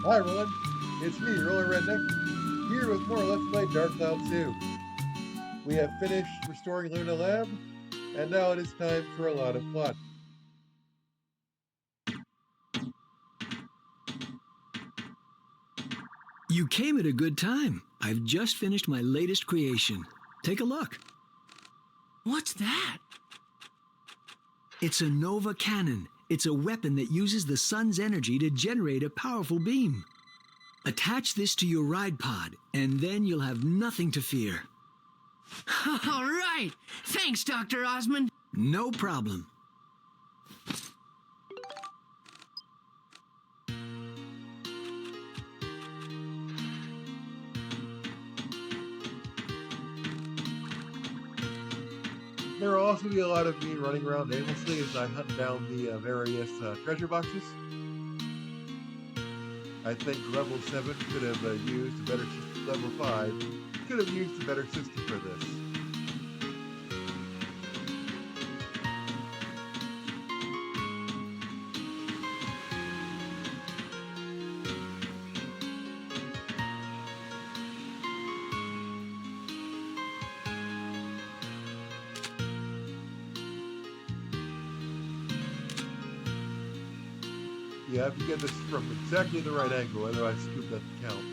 Hi everyone, it's me, Roller Redneck, here with more Let's Play Dark Cloud 2. We have finished restoring Luna Lab, and now it is time for a lot of fun. You came at a good time. I've just finished my latest creation. Take a look. What's that? It's a Nova Cannon. It's a weapon that uses the sun's energy to generate a powerful beam. Attach this to your ride pod, and then you'll have nothing to fear. All right. Thanks, Dr. Osmond. No problem. There will also be a lot of me running around aimlessly as I hunt down the various treasure boxes. I think level 7 could have used a better system. Level 5 could have used a better system for this. You have to get this from exactly the right angle, otherwise Scoop doesn't count.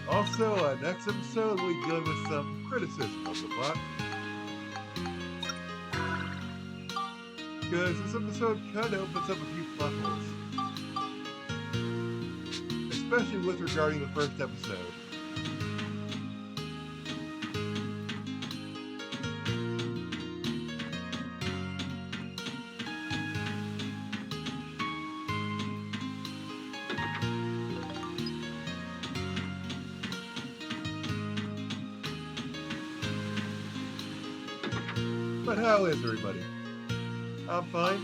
Also, next episode we'll be dealing with some criticism of the plot. Because this episode kind of opens up a few plot holes. Especially with regarding the first episode. But how is everybody? I'm fine.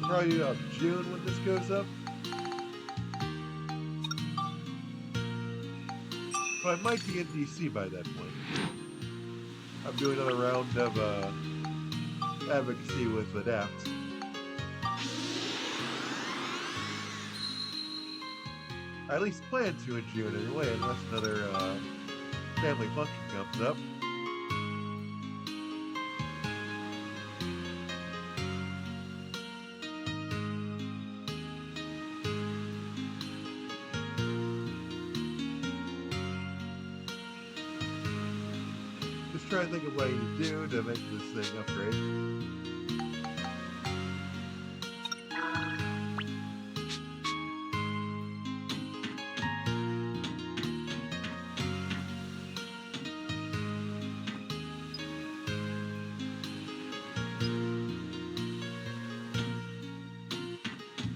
Probably about June when this goes up. But I might be in DC by that point. I'm doing another round of advocacy with Adapt. I at least plan to in June anyway, unless another family function comes up. Just trying to think of what I need to do to make this thing upgrade.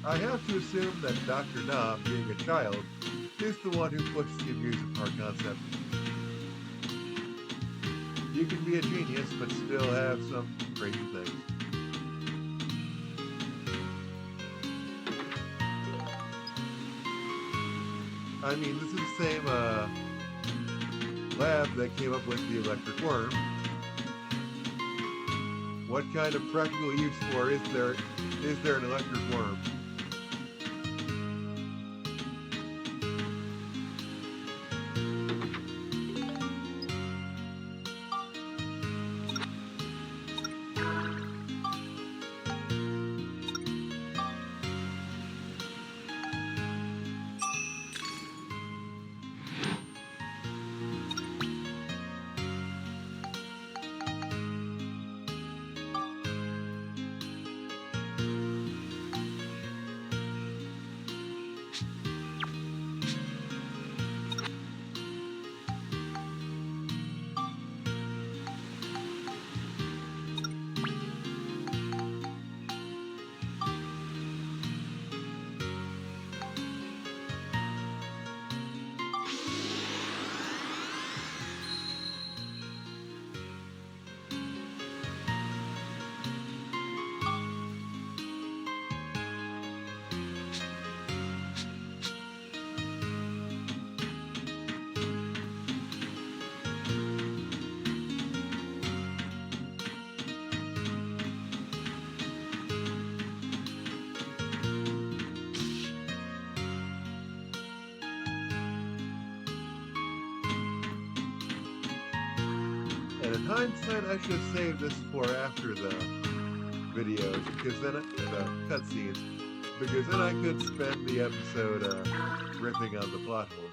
I have to assume that Dr. Knob, being a child, is the one who pushed the abuse of power concept. You can be a genius, but still have some crazy things. I mean, this is the same lab that came up with the electric worm. What kind of practical use for is there an electric worm? hindsight, I should have saved this for after the videos, because then the cutscenes, because then I could spend the episode ripping on the plot holes.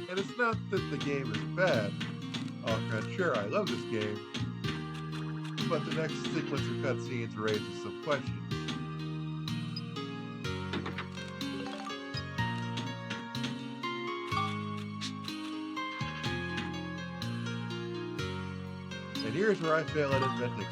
And it's not that the game is bad. Oh, God, sure, I love this game, but the next sequence of cutscenes raises some questions. And here's where I fail at inventing.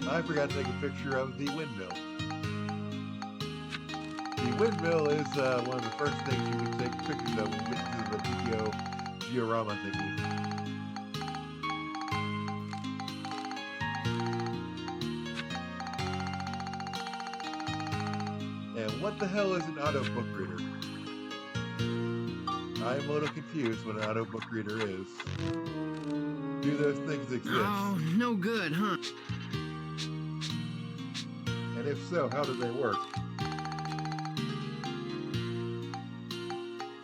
I forgot to take a picture of the windmill. The windmill is one of the first things you can take pictures of when you get to the diorama thingy. And what the hell is an auto book reader? I am a little confused what an auto book reader is. Do those things exist? Oh, no good, huh? And if so, how do they work?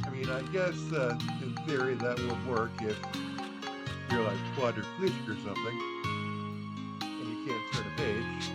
I mean, I guess in theory that would work if you're like quadriplegic or something and you can't turn a page.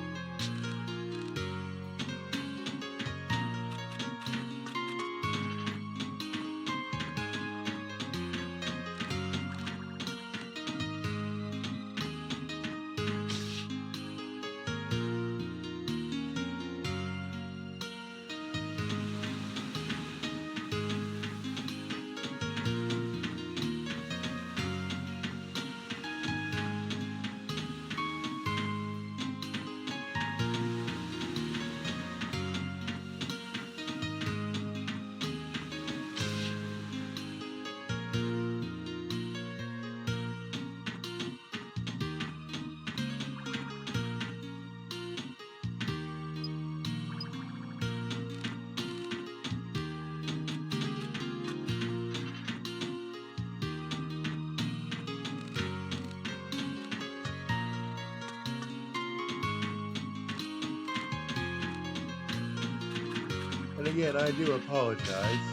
And again, I do apologize.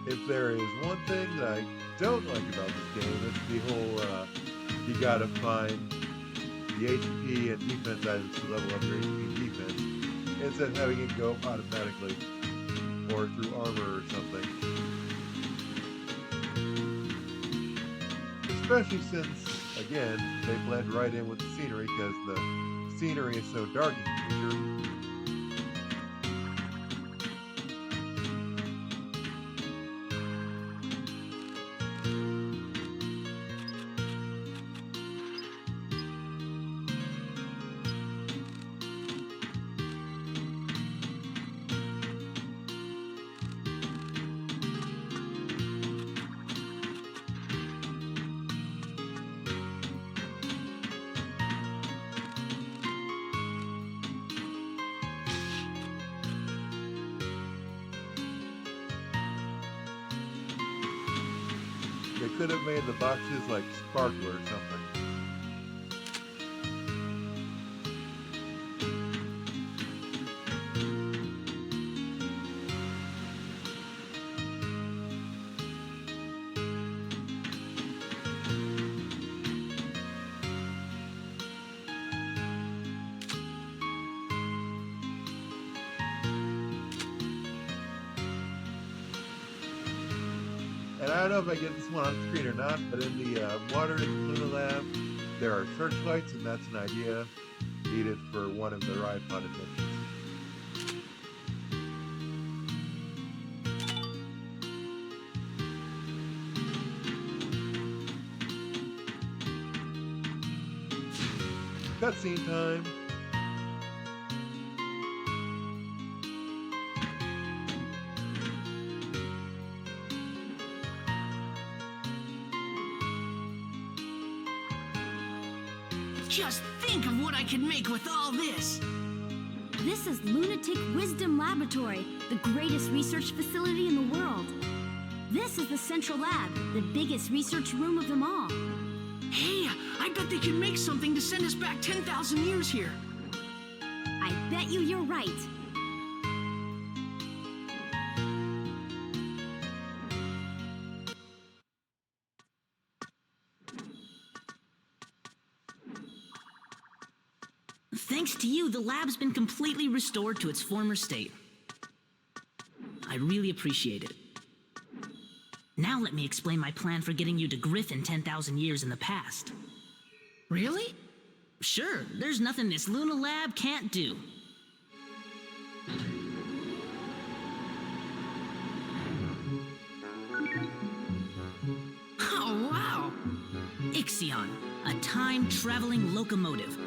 If there is one thing that I don't like about this game, it's the whole, you gotta find the HP and defense items to level up your HP and defense, instead of having it go automatically, or through armor or something. Especially since, again, they blend right in with the scenery, because the scenery is so dark in the future. They could have made the boxes like sparkler or something. And I don't know if I get this one on screen or not, but in the Water Luna Lab, there are searchlights, and that's an idea needed for one of the ride pod adventures. Cutscene time. Just think of what I could make with all this. This is Lunatic Wisdom Laboratory, the greatest research facility in the world. This is the Central Lab, the biggest research room of them all. Hey, I bet they can make something to send us back 10,000 years here. I bet you're right. Thanks to you, the lab's been completely restored to its former state. I really appreciate it. Now let me explain my plan for getting you to Griffin 10,000 years in the past. Really? Sure, there's nothing this Luna lab can't do. Oh, wow! Ixion, a time-traveling locomotive.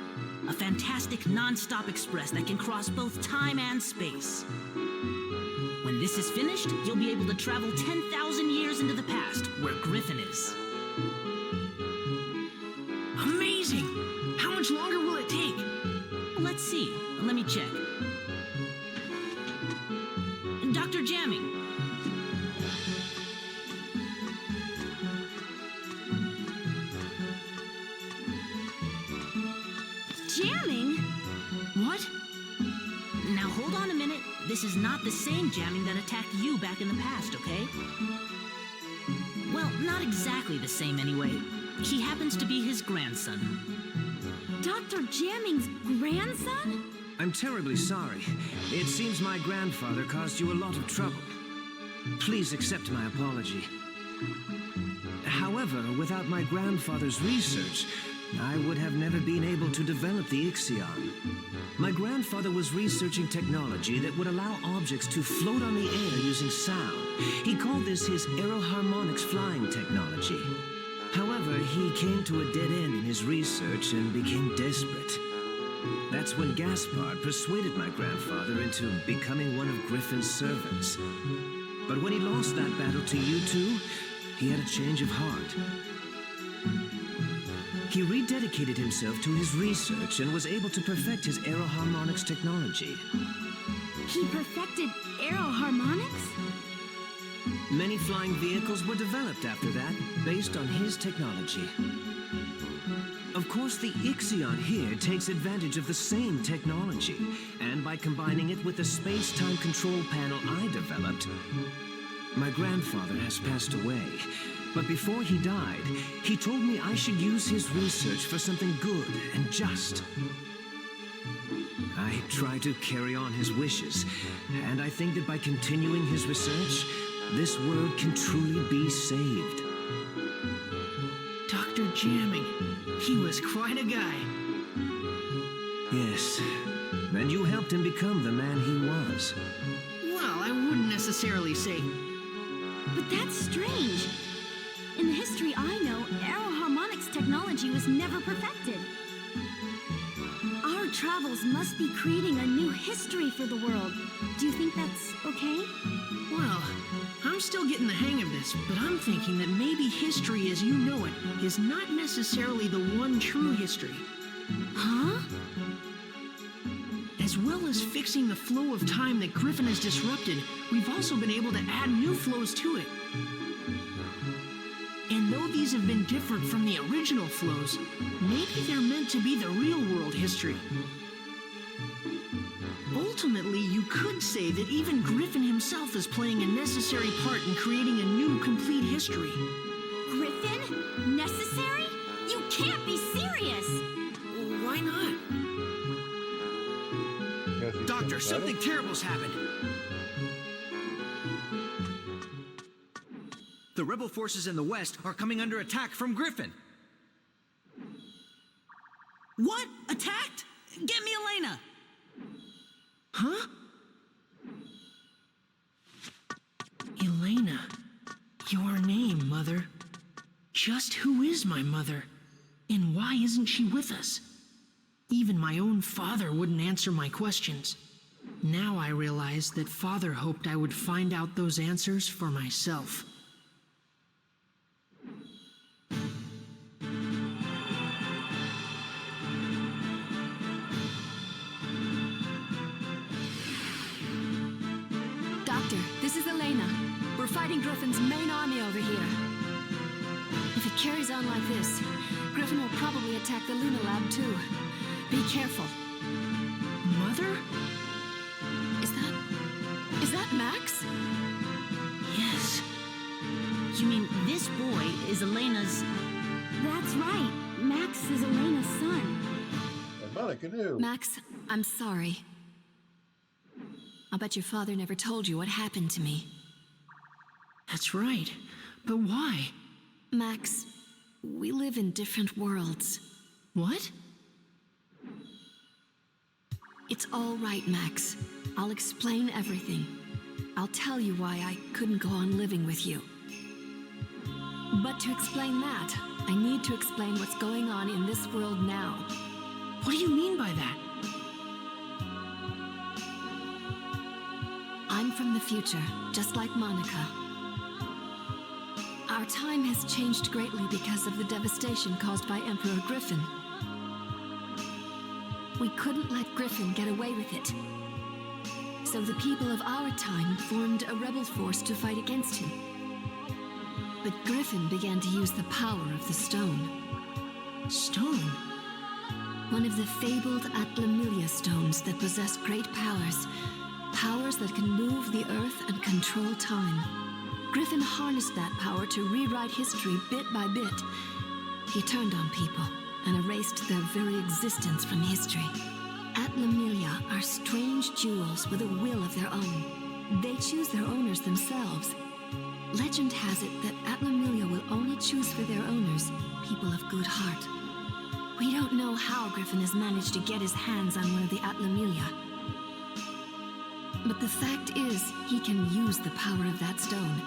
A fantastic non-stop express that can cross both time and space. When this is finished, you'll be able to travel 10,000 years into the past, where Griffin is. Amazing! How much longer will it take? Let's see. Let me check. Dr. Jamming. Jamming? What? Now hold on a minute. This is not the same jamming that attacked you back in the past, okay? Well, not exactly the same anyway. He happens to be his grandson. Dr. Jamming's grandson? I'm terribly sorry. It seems my grandfather caused you a lot of trouble. Please accept my apology. However, without my grandfather's research, I would have never been able to develop the Ixion. My grandfather was researching technology that would allow objects to float on the air using sound. He called this his aeroharmonics flying technology. However, he came to a dead end in his research and became desperate. That's when Gaspard persuaded my grandfather into becoming one of Griffin's servants. But when he lost that battle to you two, he had a change of heart. He rededicated himself to his research and was able to perfect his aeroharmonics technology. He perfected aeroharmonics? Many flying vehicles were developed after that, based on his technology. Of course, the Ixion here takes advantage of the same technology, and by combining it with the space-time control panel I developed, my grandfather has passed away. But before he died, he told me I should use his research for something good and just. I try to carry on his wishes, and I think that by continuing his research, this world can truly be saved. Dr. Jamming. He was quite a guy. Yes, and you helped him become the man he was. Well, I wouldn't necessarily say. But that's strange. In the history I know, aeroharmonics technology was never perfected. Our travels must be creating a new history for the world. Do you think that's okay? Well, I'm still getting the hang of this, but I'm thinking that maybe history as you know it is not necessarily the one true history. Huh? As well as fixing the flow of time that Griffin has disrupted, we've also been able to add new flows to it. And though these have been different from the original flows, maybe they're meant to be the real world history. Ultimately, you could say that even Griffin himself is playing a necessary part in creating a new, complete history. Griffin? Necessary? You can't be serious! Why not? Guess he's Doctor, sympathetic. something terrible's happened. The rebel forces in the west are coming under attack from Griffin. What? Attacked? Get me Elena! Huh? Elena. Your name, Mother. Just who is my mother? And why isn't she with us? Even my own father wouldn't answer my questions. Now I realize that Father hoped I would find out those answers for myself. Doctor, this is Elena. We're fighting Griffin's main army over here. If it carries on like this, Griffin will probably attack the Luna Lab too. Be careful. Mother? Is that Max? Yes. You mean this boy is Elena's... That's right. Max is Elena's son. And Monica knew. Max, I'm sorry. I'll bet your father never told you what happened to me. That's right. But why? Max, we live in different worlds. What? It's all right, Max. I'll explain everything. I'll tell you why I couldn't go on living with you. But to explain that, I need to explain what's going on in this world now. What do you mean by that? I'm from the future, just like Monica. Our time has changed greatly because of the devastation caused by Emperor Griffin. We couldn't let Griffin get away with it. So the people of our time formed a rebel force to fight against him. But Griffin began to use the power of the stone. Stone? One of the fabled Atlamilia stones that possess great powers. Powers that can move the earth and control time. Griffin harnessed that power to rewrite history bit by bit. He turned on people and erased their very existence from history. Atlamilia are strange jewels with a will of their own. They choose their owners themselves. Legend has it that Atlamilia will only choose for their owners people of good heart. We don't know how Griffin has managed to get his hands on one of the Atlamilia. But the fact is, he can use the power of that stone.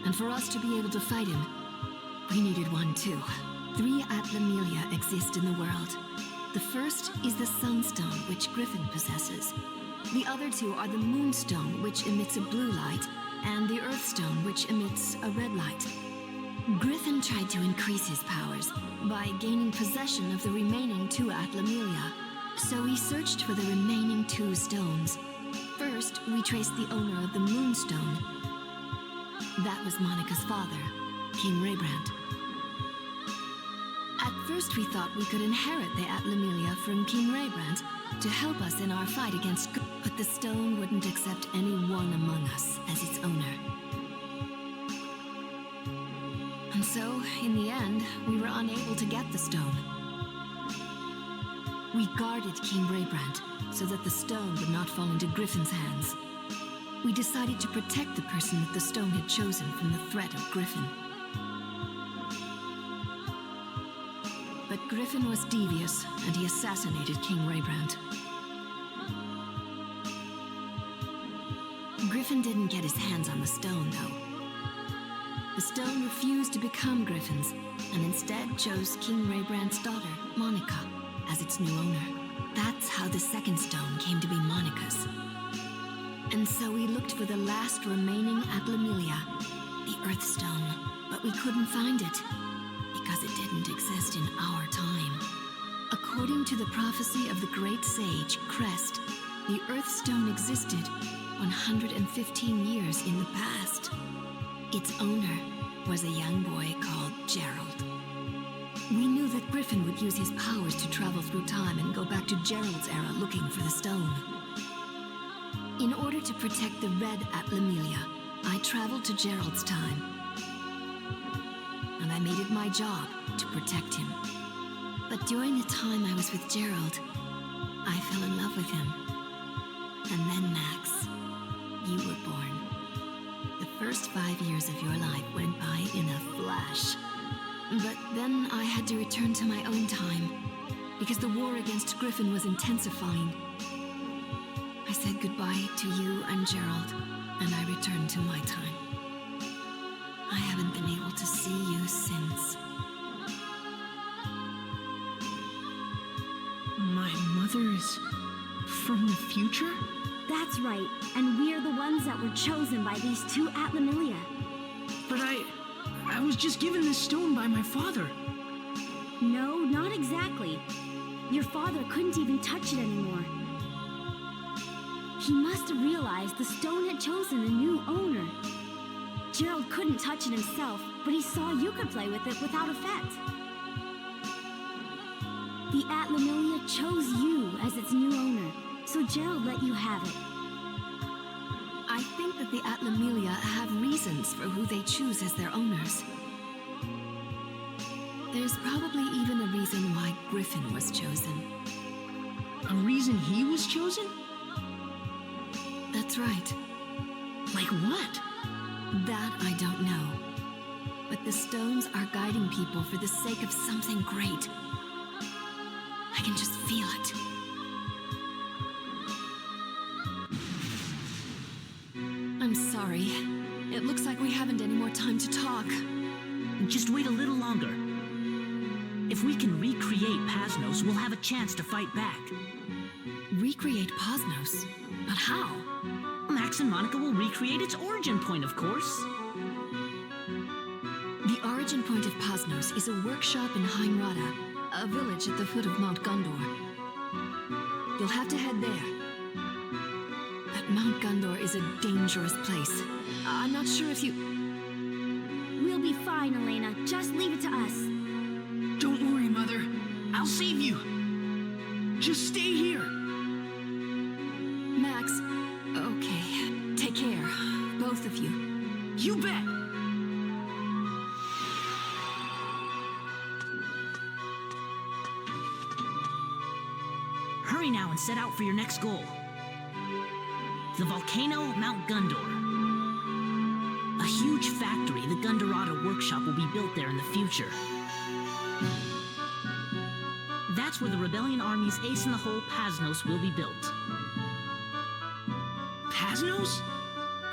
And for us to be able to fight him, we needed one too. 3 Atlamilia exist in the world. The first is the Sunstone, which Griffin possesses. The other 2 are the Moonstone, which emits a blue light, and the Earthstone, which emits a red light. Griffin tried to increase his powers by gaining possession of the remaining 2 Atlamilia. So he searched for the remaining 2 stones. First, we traced the owner of the Moonstone. That was Monica's father, King Raybrand. At first we thought we could inherit the Atlamilia from King Raybrand to help us in our fight against... But the stone wouldn't accept anyone among us as its owner. And so, in the end, we were unable to get the stone. We guarded King Raybrand so that the stone would not fall into Griffin's hands. We decided to protect the person that the stone had chosen from the threat of Griffin. But Griffin was devious, and he assassinated King Raybrand. Griffin didn't get his hands on the stone, though. The stone refused to become Griffin's, and instead chose King Raybrand's daughter, Monica, as its new owner. That's how the second stone came to be Monica's. And so we looked for the last remaining Atlamilia, the Earthstone, but we couldn't find it, because it didn't exist in our time. According to the prophecy of the great sage, Crest, the Earthstone existed 115 years in the past. Its owner was a young boy called Gerald. We knew that Griffin would use his powers to travel through time and go back to Gerald's era looking for the stone. In order to protect the red Atlamilia, I traveled to Gerald's time. And I made it my job to protect him. But during the time I was with Gerald, I fell in love with him. And then, Max, you were born. The first 5 years of your life went by in a flash. But then I had to return to my own time, because the war against Griffin was intensifying. I said goodbye to you and Gerald, and I returned to my time. I haven't been able to see you since. My mother is from the future? That's right, and we're the ones that were chosen by these 2 Atlamilia. But I was just given this stone by my father. No, not exactly. Your father couldn't even touch it anymore. He must have realized the stone had chosen a new owner. Gerald couldn't touch it himself, but he saw you could play with it without effect. The Atlamilia chose you as its new owner, so Gerald let you have it. I think that the Atlamilia have reasons for who they choose as their owners. There's probably even a reason why Griffin was chosen. A reason he was chosen? That's right. Like what? That I don't know. But the stones are guiding people for the sake of something great. I can just feel it. I'm sorry. It looks like we haven't any more time to talk. Just wait a little longer. If we can recreate Pasnos, we'll have a chance to fight back. Recreate Posnos? But how? Max and Monica will recreate its origin point, of course. The origin point of Posnos is a workshop in Heinrada, a village at the foot of Mount Gondor. You'll have to head there. But Mount Gondor is a dangerous place. I'm not sure if you... We'll be fine, Elena. Just leave it to us. Don't worry, Mother. I'll save you. Just stay here. Max, okay. Take care, both of you. You bet. Hurry now and set out for your next goal. The volcano Mount Gondor. A huge factory, the Gundorada workshop, will be built there in the future. That's where the Rebellion Army's ace-in-the-hole Pasnos will be built. Pasnos?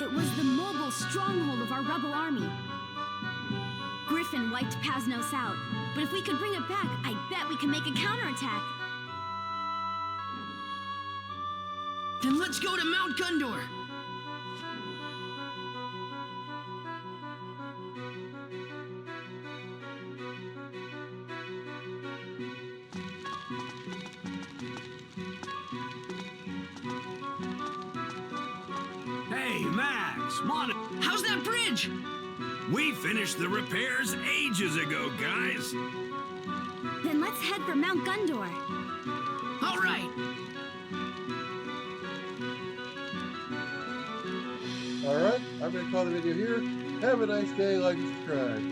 It was the mobile stronghold of our rebel army. Griffin wiped Pasnos out, but if we could bring it back, I bet we can make a counterattack. Then let's go to Mount Gondor. Hey, Max, Monica, How's that bridge? we finished the repairs ages ago, guys. Then let's head for Mount Gondor. All right. Alright, I'm going to call the video here. Have a nice day, like and subscribe.